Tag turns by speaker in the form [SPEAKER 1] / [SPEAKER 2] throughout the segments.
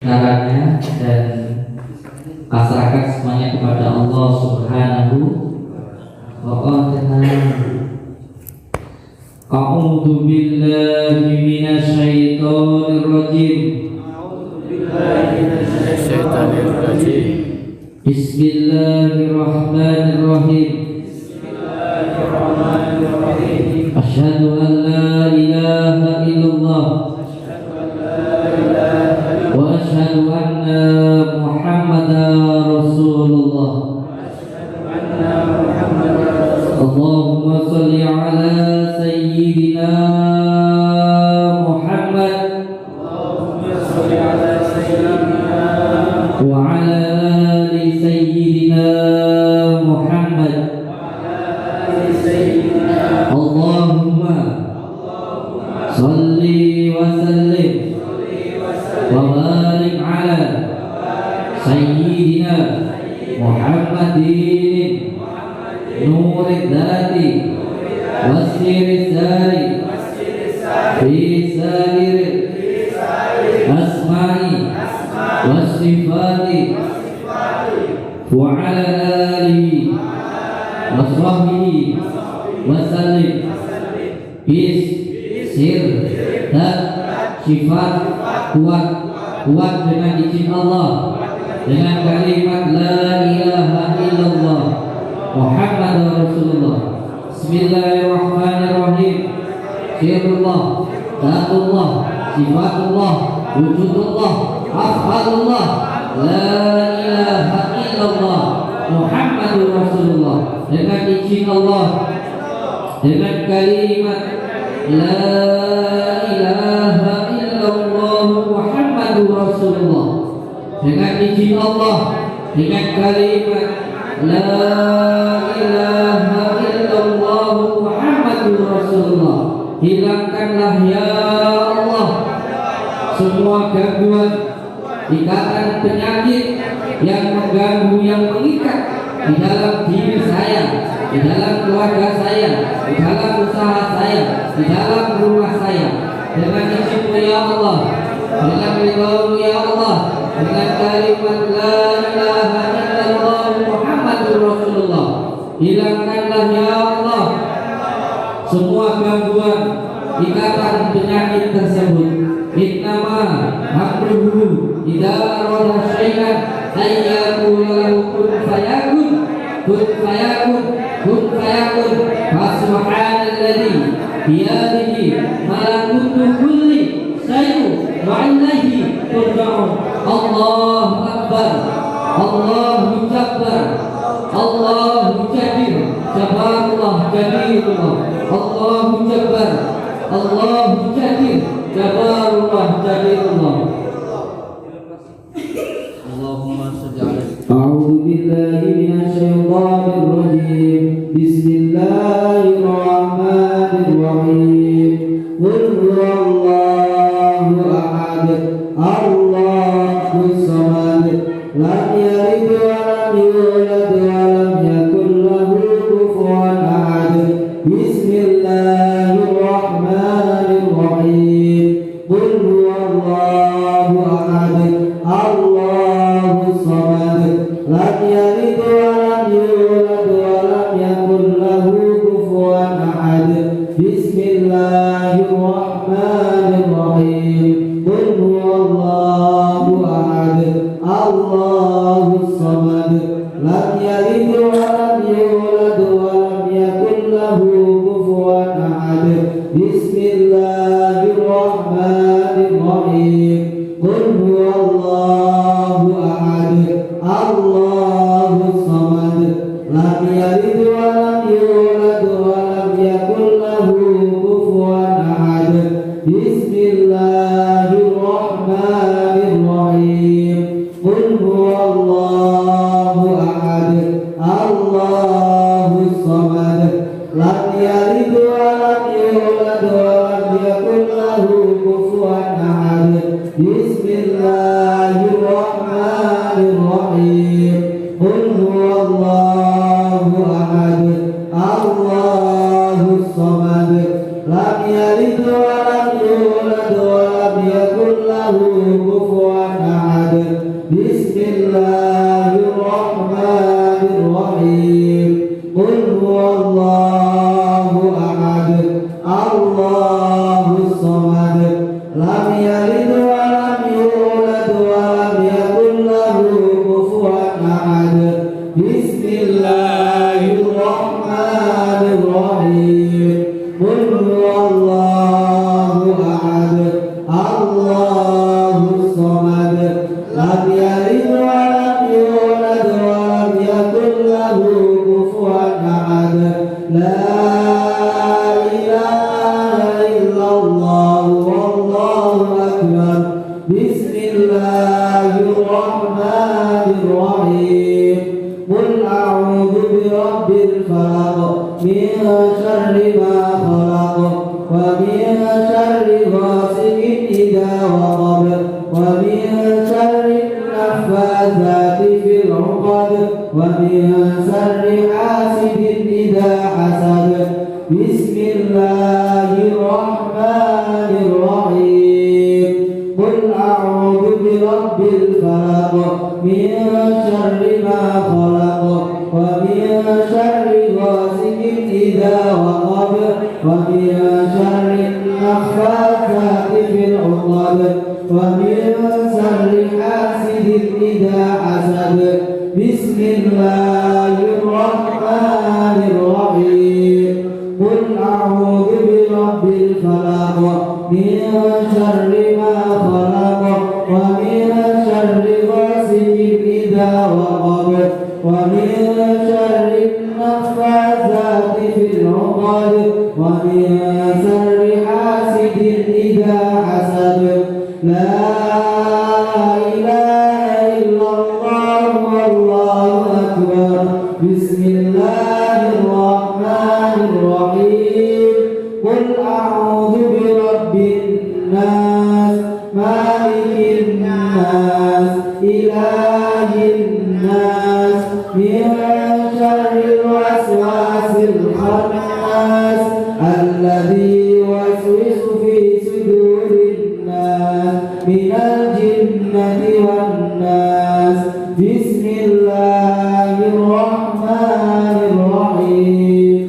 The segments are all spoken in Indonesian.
[SPEAKER 1] caranya dan masyarakat semuanya kepada Allah Subhanahu wa ta'ala. A'udzu billahi minasy syaithanir rajim. Bismillahirrahmanirrahim. Asyhadu an la ilaha illallah wa asyhadu anna Muhammadar Rasulullah. Allahumma shalli ala sayyidina Muhammad wa ala ali sayyidina Muhammad. Allahumma shalli wa sallim wa barik ala sayyidina Muhammadin nurid dhati wasirid dhari fi sarir asma'i wasifati wa ala alihi wa sahbihi wa sallim bis sir dan sifat kuat dengan izin Allah, dengan kalimat la ilaha illallah Muhammadur Rasulullah. Bismillahirrahmanirrahim. Sirullah, zatullah, sifatullah, wujudullah, af'alullah, la ilaha illallah Muhammadur Rasulullah. Dengan izin Allah, dengan kalimat la ilaha illallah Muhammadur Rasulullah, dengan izin Allah, dengan kalimat la ilaha illallah Muhammadur Rasulullah. Hilangkanlah ya Allah semua gangguan, ikatan penyakit yang mengganggu, yang mengikat di dalam diri saya, di dalam keluarga saya, di dalam usaha saya, di dalam rumah saya. Dengan izin-Mu ya Allah, dengan ridha-Mu ya Allah, dengan kalimat la ilaha illallah Muhammadur Rasulullah, hilangkanlah ya Allah semua gangguan, ikatan penyakit tersebut. Innama amruhu idza arada syai'an ayyaqula lahu kun fayakun, kun fayakun, kun fayakun. Subhanalladzi biyadihi malakutu kulli syai'in wa ilaihi turja'un. Allahu akbar, Allahu jabbar, Allahu jabir, jabarullah jabirullah. Allahu jabbar, Allahu jabir, jabarullah jabirullah. Allahumma shalli ala. A'udzu billahi minasy syaithanir rajim. Bismillahirrahmanirrahim. Qul huwallahu ahad, Allahus samad, lam yalid wa lam yulad wa lam yakul lahu kufuwan ahad. Bismillahirrahmanirrahim. Qul huwallahu ahad, Allahus samad, lam yalid wa lam yulad wa lam yakul lahu kufuwan ahad. Bismillahirrahmanirrahim. Qul huwallahu ahad, Allahus samad, lam yalid wa lam yulad wa lam yakul lahu kufuwan ahad. Bismillahirrahmanirrahim. Qul huwallahu ahad, Allahus samad, lam yalid wa lam yulad wa lam yakul lahu kufuwan ahad. Bismillahirrahmanirrahim. Qul huwallahu ahad, Allahus samad, lam yalid wa lam yulad wa lam yakul lahu kufuwan ahad. Bismillahirrahmanirrahim. Qul huwallahu ahad, Allahus samad, lam yalid wa lam yulad wa lam yakul lahu kufuwan ahad. lam yalid wa lam yulad wa lam yakul lahu kufuwan ahad. La ilaha illallah wallahu akbar. Bismillahirrahmanirrahim. Qul a'udzu birabbil falaq min syarri ma khalaq wa min syarri ghasiqin idza waqab wa min syarri naffatsati fil 'uqad wa min syarri hasidin idza hasad. Bismillahirrahmanirrahim. Qul a'udzu birabbil falaq min syarri ma khalaq wa min syarri ghasiqin idza waqab wa min syarri naffatsati fil 'uqad wa min syarri hasidin idza hasad. Bismillahirrahmanirrahim. Qul a'udzu birabbil falaq min syarri ma khalaq wa min syarri ghasiqin idza waqab wa min syarri naffatsati fil 'uqad wa min syarri hasidin idza hasad. La ilaha illallah wallahu akbar. Bismillahirrahmanirrahim. Qul a'udzu birabbin nas malikin nas ilahin nas min syarril waswasil khannas alladzi yuwaswisu fi sudurin nas minal jinnati wan nas. Bismillahirrahmanirrahim.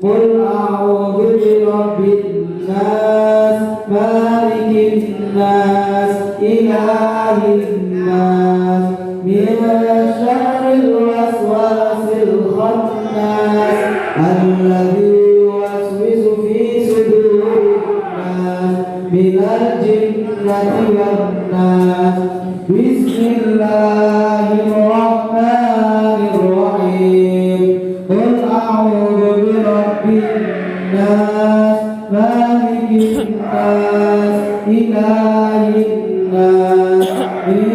[SPEAKER 1] Qul a'udzu birabbin nas malikin nas ilahin nas min syarril waswasil khannas alladzi yuwaswisu fi sudurin nas minal jinnati wan nas. Bismillahirrahmanirrahim. Qul a'udzu birabbin nas malikin nas ilahin nas min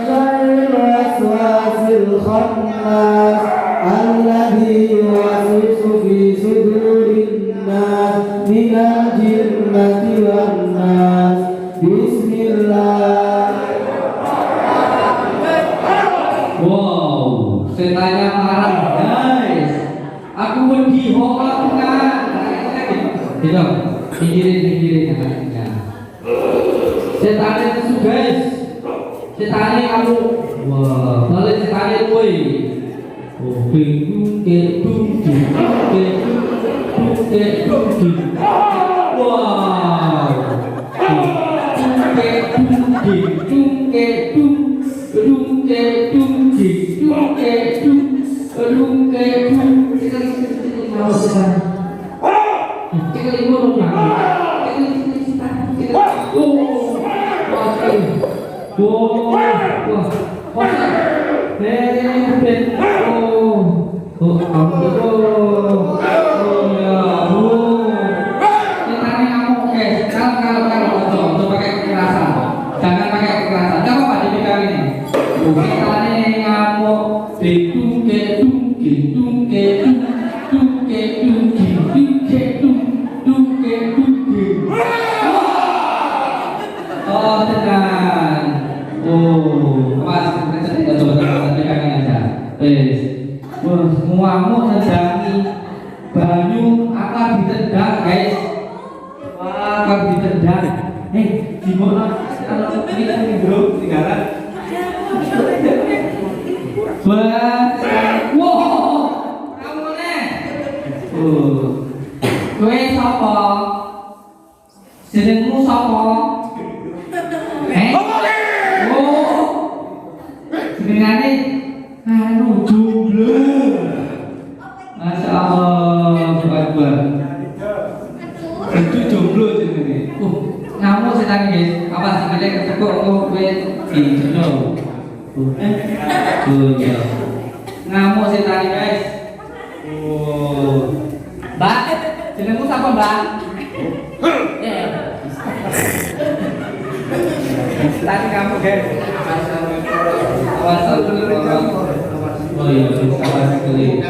[SPEAKER 1] syarril waswasil khannas alladzi yuwaswisu fi sudurin nas minal jinnati wan nas. Bismillah.
[SPEAKER 2] Wow, setannya marah guys. Aku wedi kok lakukan. Gitu, pinggirin ya. Setannya itu guys. Setannya kamu. Wah, balik setannya woi. Oh, bingung ke wow. Muamu nedangi banyu akan ditendang guys. Wah, akan ditendang. Gimana kalau ini bro tinggalan? Wow, kamu nih. Kowe sapa? Jenengmu sapa? Oh, jenengane anu jomblo. Masya Allah, Akbar. Itu jomblo jenenge. Ngamuk setan guys. Apa sih kita ketekuk kowe di jomblo? Iya. Ngamuk setan guys. Oh. Mbak, jenengmu siapa, Mbak? Tadi kamu guys. Awas dulu. Oh iya, sabar sekali.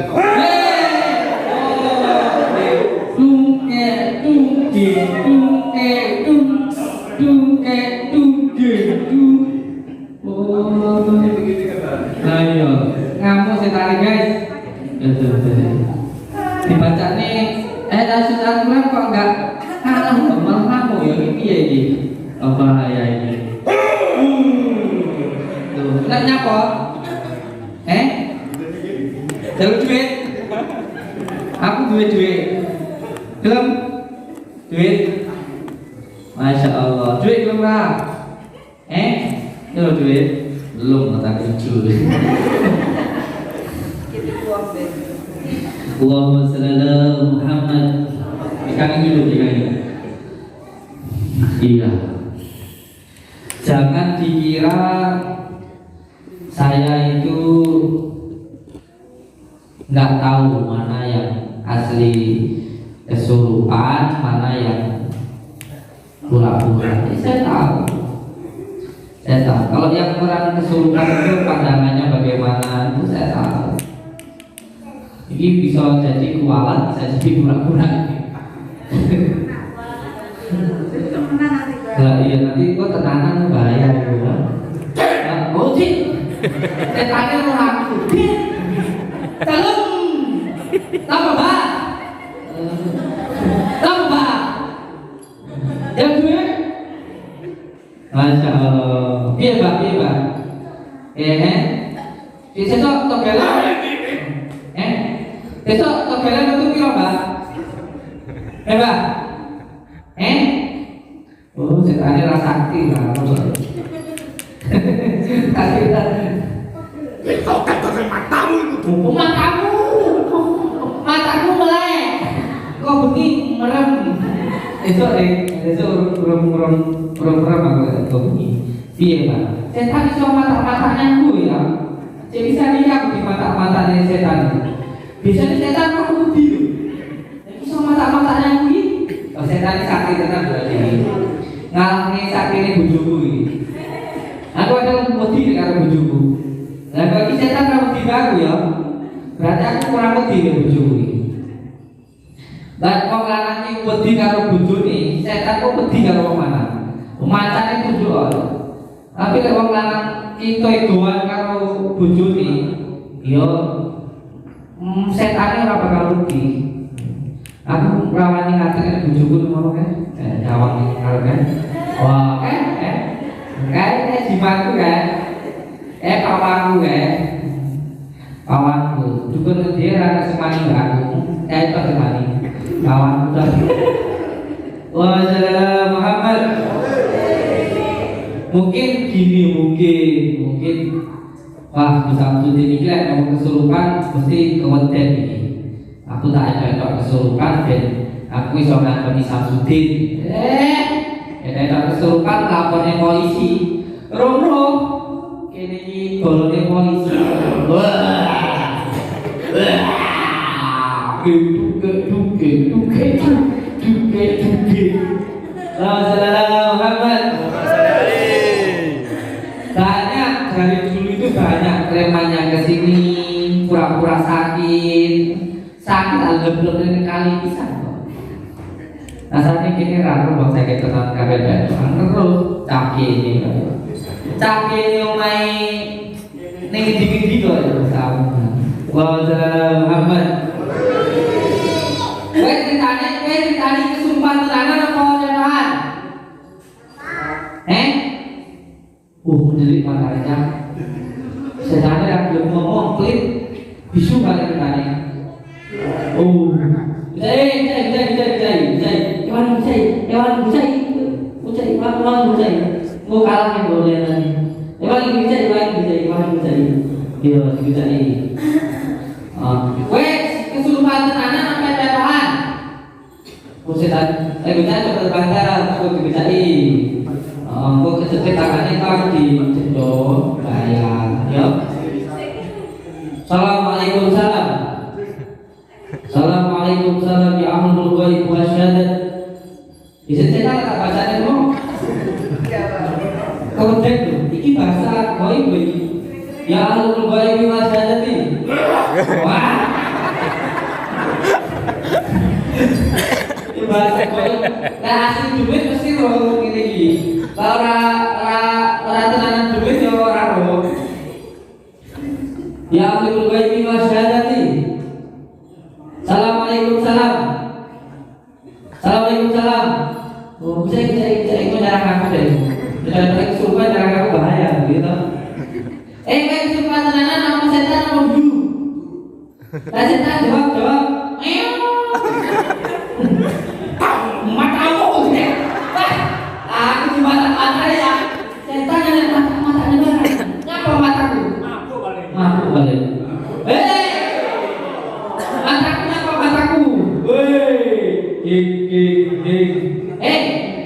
[SPEAKER 2] Ayo, ngamuk setan guys. Dibaca nih, Tasud Al-Quran kok enggak kalah malah ngamuk ya, ini ya ini. Oh bahaya ini. Tuh, kenapa kok? Jalur duit. Aku duit. Belum? Duit. Masya Allah. Duit belum lah. Jalur duit. Belum kata duit. Allahumma shalli ala Muhammad. Ikan dulu ini. Iya. Jangan dikira saya itu nggak tahu mana yang asli kesurupan, mana yang pura-pura. Saya tahu. Kalau yang orang kesurupan itu pandangannya bagaimana, itu saya tahu. Ini bisa jadi kualat, bisa jadi pura-pura. Lah iya nanti kok tenanan bahaya gitu. Oh cik, setannya orang. Salam. Apa Pak? Apa Pak? Yang gue? Masya Allah. Iya Pak. Besok togelan. Besok togelan itu kira Pak? Pak? Oh, setannya rasa sakti lah. Kasih kau kata matamu itu. Matamu melek. Kau begini merem. Besok merem aku kau begini. Iya Pak. Setan itu mata-matanya aku ya. Jadi bisa lihat di mata-matanya setan. Biasanya setan aku budi. Jadi so mata-matanya aku ini. Oh setan sakti tenang berarti. Ngalahnya sakti ini bujuku ini. Aku ada budi karo bujuku. Lah bagi setan ora wedi aku ya. Berarti aku kurang wedi karo bojoku iki. Lah wong lanang iki wedi karo bojone, setan kok wedi karo wong lanang. Macane bojo. Tapi lek wong lanang kita egoan karo bojone, ya setane ora bakal wedi. Aku rawani ngateni bojoku ngono kan. Jawab karo kan. Wah, kayak jimatku kan. Kawanku juga dia rasa semani aku itu semani kawanku Waalaikumsalam Muhammad. Mungkin gini mungkin wah bisa tuh ini kira kamu kesurupan mesti keweden ini aku tak ada kesurupan dan aku bisa ngakoni Samsudin ada kesurupan lapornya polisi roh ini golongan polisi. Banyak dari dulu itu banyak premannya kesini pura-pura sakit alhamdulillah kali bisa. Nah saat ini ragu bang saya ketenang kabel terus caki yang main nih dikit-dikit aja sama. Waalaikumsalam Muhammad. Gue ceritanya kesurupan tenanan apa cetaan? Menjelit matanya. Setannya yang belum ngomong klip bisu kali ceritanya. Mau kalah yang boleh nanti. Iya, bisa ini. Kesurupan tenanan apa cetaan? Setan, bisa coba terbantara, aku bisa ini. Kok kecepet tangannya kan di cendol, kayak ghaib. Ya ahlul ghaib masyadati. Wah. Bahasa ghaib. Nah asli duit mesti roh ngene iki. Ora tenanan duit ya ora roh. Ya ahlul ghaib masyadati. Assalamualaikum salam. Assalamualaikum salam. Oh, bisa ikut nyarang aku deh. Jangan kesurupan nyarang aku bahaya gitu. Kayak kesurupan tenanan nama setan nama view. Setan jawab. Matamu gitu. Aku di mata ya. Setan yang mata negara. Ngapa mataku? Mampu balik. Mataku.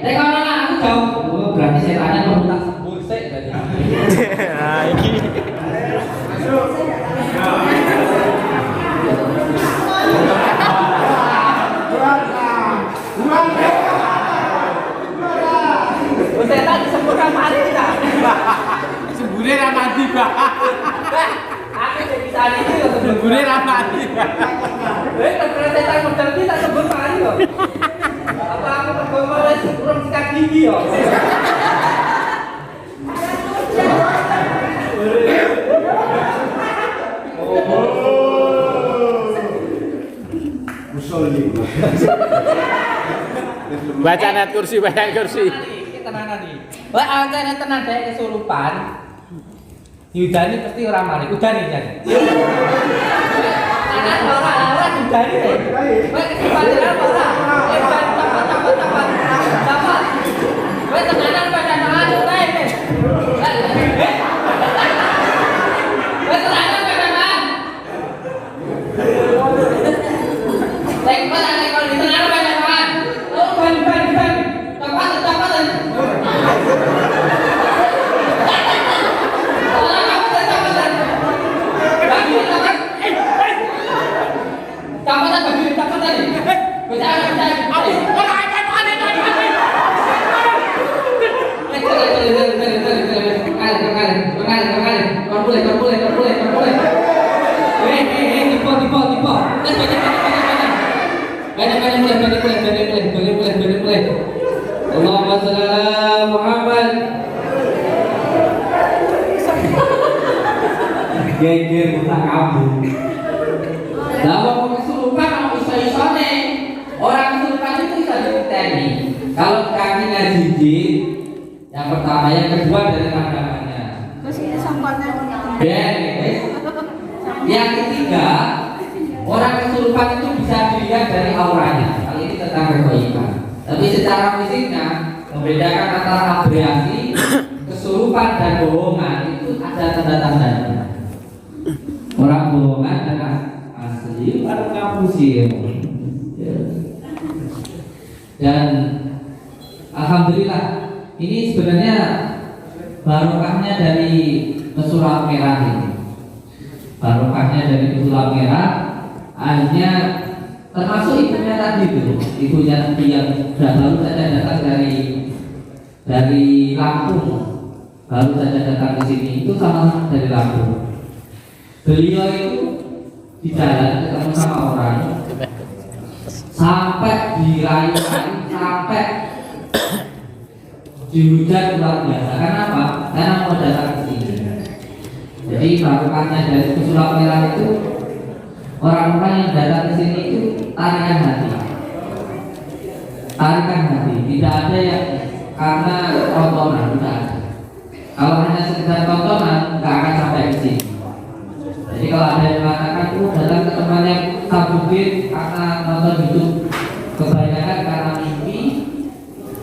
[SPEAKER 2] Kalau aku jauh, berarti setannya mau tak sebut sih.
[SPEAKER 3] Nah, ini.
[SPEAKER 2] Setan disebutkan mati tak?
[SPEAKER 3] Sebune ra mati, Pak.
[SPEAKER 2] Aku jadi tadi itu
[SPEAKER 3] Sebune ra mati.
[SPEAKER 2] Kalau setan model kita sebut mati kok. Apa aku bergumul kurang sikat gigi yo.
[SPEAKER 3] Baca ayat kursi.
[SPEAKER 2] Tenanan nih. Wah, angkane tenan dek kesurupan. Yudani pasti ora mari. Udani jan. Tenan ora udani. Wah, kesurupan tenan ora. Dapat. Wah, tenanan pada tangan utai. Wah, tenanan pada tangan. Lekpan kalau di tenanan pada tangan. Oh, ban. Tapat. Allahumma shalli ala Muhammad. Geger buta kamu. Lah wong kesurupan mau iso-isone. Orang kesurupan itu bisa diteni. Kalau kakinya jijik, yang pertama, yang kedua dari pandangannya. Yang ketiga, orang kesurupan itu bisa dilihat dari auranya. Kali ini tentang kebaikan. Tapi secara fisiknya membedakan antara aberasi, kesurupan dan bohongan itu ada tanda-tandanya. Orang bohongan dengan asli, orang ngapusir. Dan alhamdulillah ini sebenarnya barokahnya dari pesulap merah ini. Barokahnya dari pesulap merah akhirnya termasuk ibunya tadi itu, ibunya yang baru saja datang dari Lampung, baru saja datang ke sini, itu sama dari Lampung. Beliau itu di jalan ketemu sama orang, sampai dirayu-rayu, sampai dihujat luar biasa. Kenapa? Karena mau datang ke sini. Jadi barokahnya dari pesulap merah itu, orang-orang yang datang ke sini itu tarikan hati, tidak ada yang karena tontonan, tidak ada. Kalau hanya sekedar tontonan, nggak akan sampai ke sini. Jadi kalau ada yang mengatakan itu datang ke temannya Sabudin karena nonton YouTube, kebanyakan karena mimpi,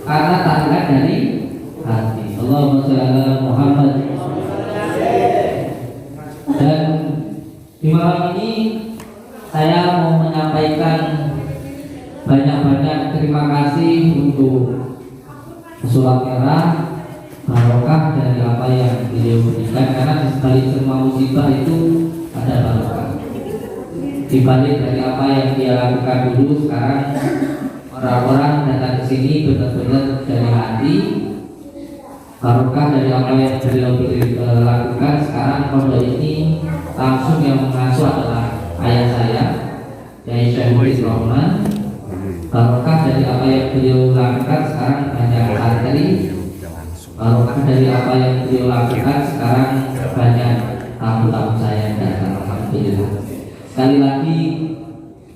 [SPEAKER 2] karena tarikan dari hati. Allahumma shalli ala Muhammad. Dan di malam ini saya mau menyampaikan banyak-banyak terima kasih untuk pesulap merah, barokah dari apa yang beliau berikan, karena di balik semua musibah itu ada barokah. Di balik dari apa yang dia lakukan dulu, sekarang orang-orang datang ke sini benar-benar dari hati, barokah dari apa yang beliau lakukan. Sekarang pondok ini langsung yang mengasuh adalah ayah saya, Yai Syekh Rahman. Barokah dari apa yang beliau lakukan sekarang banyak santri. Barokah dari apa yang beliau lakukan sekarang banyak tamu-tamu saya dan alhamdulillah. Sekali lagi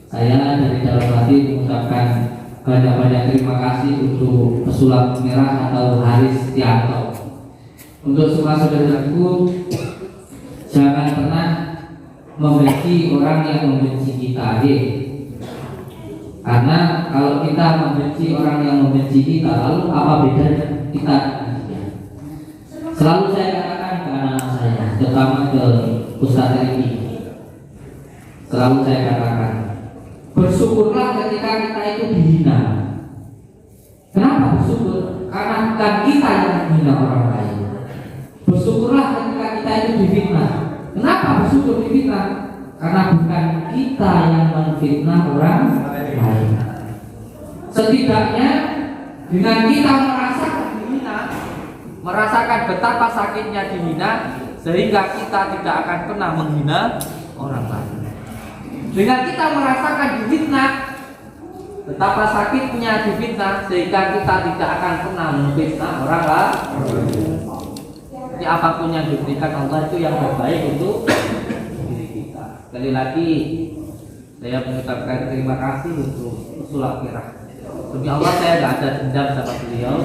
[SPEAKER 2] saya dari dalam hati mengucapkan banyak-banyak terima kasih untuk pesulap merah atau Haris Tianto. Untuk semua saudaraku, jangan pernah membenci orang yang membenci kita, karena kalau kita membenci orang yang membenci kita, lalu apa bedanya kita? Selalu saya katakan ke anak saya, terutama ke Ustaz Riki, selalu saya katakan, bersyukurlah ketika kita itu dihina. Kenapa bersyukur? Karena bukan kita yang menghina orang lain. Bersyukurlah ketika kita itu difitnah. Kenapa bersyukur difitnah? Karena bukan kita yang menfitnah orang lain. Setidaknya dengan kita merasakan dihina, merasakan betapa sakitnya dihina, sehingga kita tidak akan pernah menghina orang lain. Dengan kita merasakan difitnah, betapa sakitnya difitnah, sehingga kita tidak akan pernah memfitnah orang lain. Jadi apapun yang diberikan Allah itu yang terbaik untuk diri kita. Sekali lagi saya mengucapkan terima kasih untuk pesulap merah. Demi Allah saya tidak ada dendam sama beliau,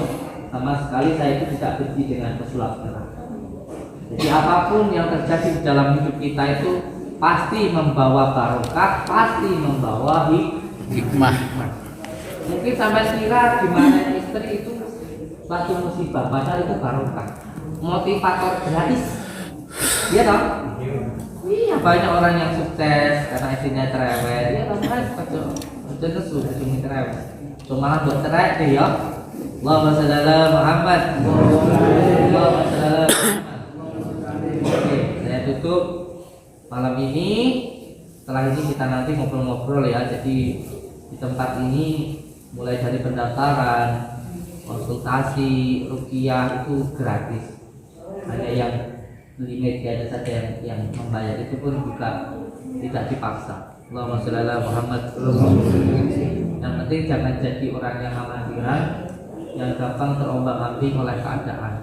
[SPEAKER 2] sama sekali saya itu tidak benci dengan pesulap merah. Jadi apapun yang terjadi di dalam hidup kita itu pasti membawa barokah, pasti membawa
[SPEAKER 3] hikmah.
[SPEAKER 2] Mungkin sampai kira gimana istri itu suatu musibah, padahal itu barokah, motivator gratis. Iya toh? Iya, banyak orang yang sukses karena istrinya cerewet. Iya toh kan, betul nesu, cuma cerewet. Cuma buat cerai deh ya. Allahumma shalli ala Muhammad. Allahumma shalli ala Muhammad. Oke, saya tutup malam ini. Setelah ini kita nanti ngobrol-ngobrol ya. Jadi di tempat ini mulai dari pendaftaran, konsultasi, ruqyah itu gratis. Hanya yang beli media saja yang membayar, itu pun juga tidak dipaksa. Allahumma sholli ala Muhammad. Yang penting jangan jadi orang yang amatiran, yang gampang terombang-ambing oleh keadaan.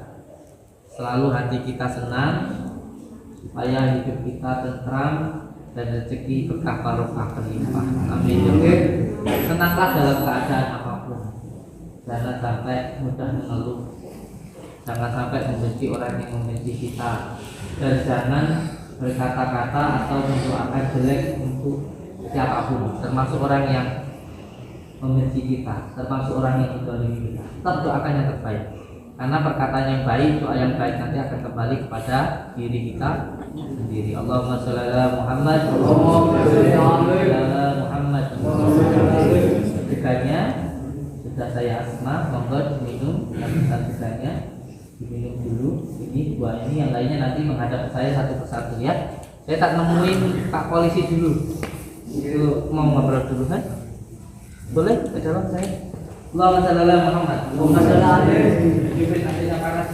[SPEAKER 2] Selalu hati kita senang, supaya hidup kita tentram dan rezeki berkah barokah berlimpah. Amin. Oke. Senanglah dalam keadaan apapun. Jangan sampai mudah mengeluh. Jangan sampai membenci orang yang membenci kita. Dan jangan berkata-kata atau mendoakan jelek untuk siapapun, termasuk orang yang membenci kita, termasuk orang yang menzalimi kita. Tetap doakan yang terbaik. Karena perkataan yang baik, doa yang baik nanti akan kembali kepada diri kita sendiri. Allahumma sholli ala Muhammad. Allahumma sholli ala Muhammad. Ketiganya sudah saya asma, monggo diminum. Ketiganya diminum dulu. Ini dua ini, yang lainnya nanti menghadap saya satu persatu ya. Saya tak nemuin Pak Polisi dulu. Itu mau ngobrol dulu kan? Boleh ke dalam saya. Allahumma sholli ala Muhammad. Allahumma sholli ala Muhammad.